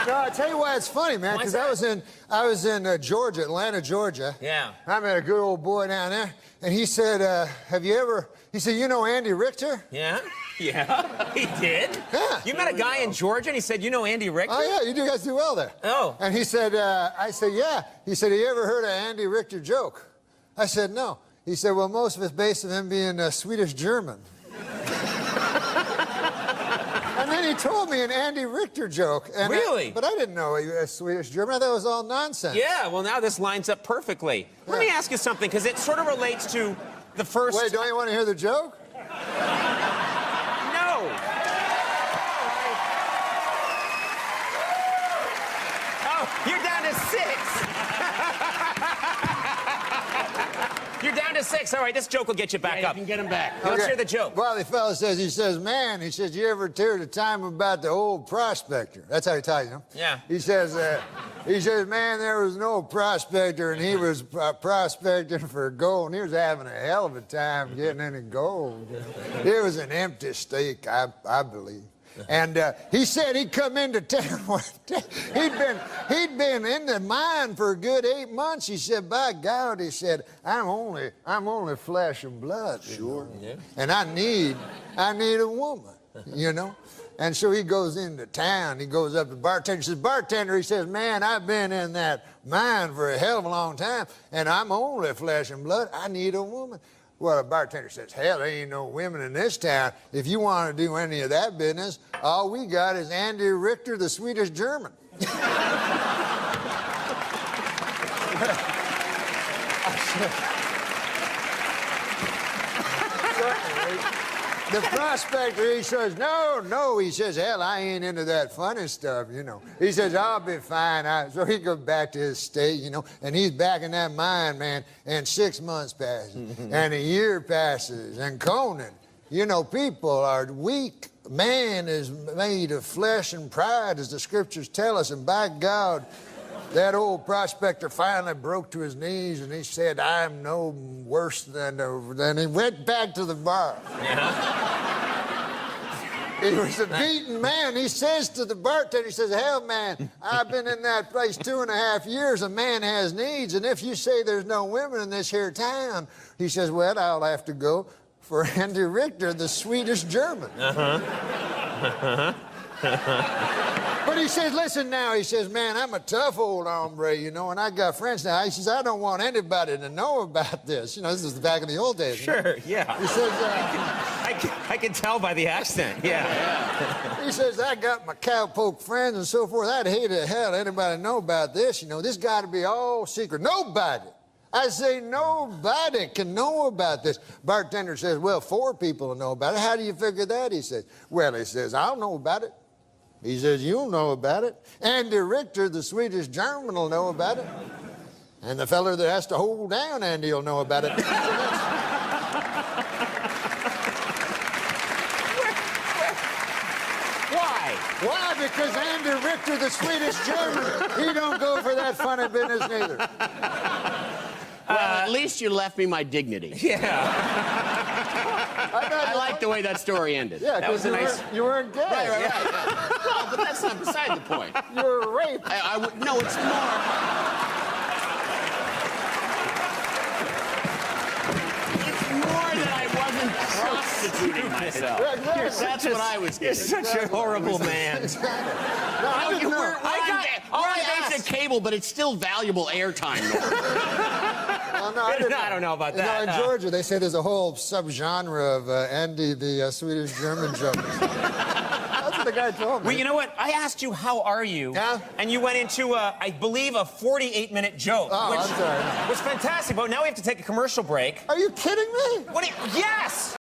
No, I'll tell you why it's funny, man, because I was in Georgia, Atlanta, Georgia. Yeah. I met a good old boy down there, and he said, he said, you know Andy Richter? Yeah? Yeah, he did? Yeah. You met a guy in Georgia, and he said, you know Andy Richter? Oh, yeah, you guys do well there. Oh. And he said, I said, yeah. He said, have you ever heard an Andy Richter joke? I said, no. He said, well, most of it's based on him being Swedish-German. And then he told me an Andy Richter joke. And really? But I didn't know he was Swedish-German. I thought it was all nonsense. Yeah, well, now this lines up perfectly. Yeah. Let me ask you something, because it sort of relates to the first... Wait, don't you want to hear the joke? No. Oh, you're down to 6. You're down to 6. All right, this joke will get you back up. You can get him back. Okay. Let's hear the joke. Well, the fellow says, man, he says, you ever hear the time about the old prospector? That's how he tells you. Yeah. He says, man, there was an old prospector, and he was prospecting for gold, and he was having a hell of a time getting any gold. It was an empty stake, I believe. And he said he'd come into town one day. He'd been in the mine for a good 8 months. He said, by God, he said, I'm only flesh and blood. Sure. You know? Yeah. And I need a woman, you know. And so he goes into town. He goes up to the bartender. He says, bartender, he says, man, I've been in that mine for a hell of a long time, and I'm only flesh and blood. I need a woman. Well, the bartender says, hell, there ain't no women in this town. If you want to do any of that business, all we got is Andy Richter, the Swedish-German. The prospector, he says, no, he says, hell, I ain't into that funny stuff, you know. He says, I'll be fine. So he goes back to his state, you know, and he's back in that mine, man, and 6 months passes, and a year passes, and Conan, you know, people are weak. Man is made of flesh and pride, as the scriptures tell us, and by God, that old prospector finally broke to his knees, and he said, I'm no worse than... Then he went back to the bar. Yeah. He was a beaten man. He says to the bartender, he says, hell, man, I've been in that place 2.5 years. A man has needs, and if you say there's no women in this here town, he says, well, I'll have to go for Andy Richter, the Swedish-German. But he says, listen now, he says, man, I'm a tough old hombre, you know, and I got friends now. He says, I don't want anybody to know about this. You know, this is back in the old days. Sure, you know? Yeah. He says, I can tell by the accent, yeah. He says, I got my cowpoke friends and so forth. I'd hate to hell anybody know about this, you know. This got to be all secret. Nobody. I say, nobody can know about this. Bartender says, well, 4 people will know about it. How do you figure that? He says, well, he says, I'll know about it. He says, you'll know about it. Andy Richter, the Swedish-German, will know about it. And the feller that has to hold down Andy will know about it. Why? Why? Because Andy Richter, the Swedish-German, he don't go for that funny business neither. Well, at least you left me my dignity. Yeah. I like the way that story ended. Yeah, that was a nice... You weren't gay. Right. Yeah. No, but that's not beside the point. You were raped. No, it's more... It's more that I wasn't prostituting myself. That's what I was getting. You're such a horrible man. We're on basic cable, but it's still valuable airtime. Well, no, I don't know about that. You know, in Georgia, they say there's a whole subgenre of Andy the Swedish-German joke. That's what the guy told me. Well, you know what? I asked you, how are you? Yeah? And you went into, I believe, a 48-minute joke. Oh, which I'm sorry. was fantastic, but now we have to take a commercial break. Are you kidding me? What do you... Yes!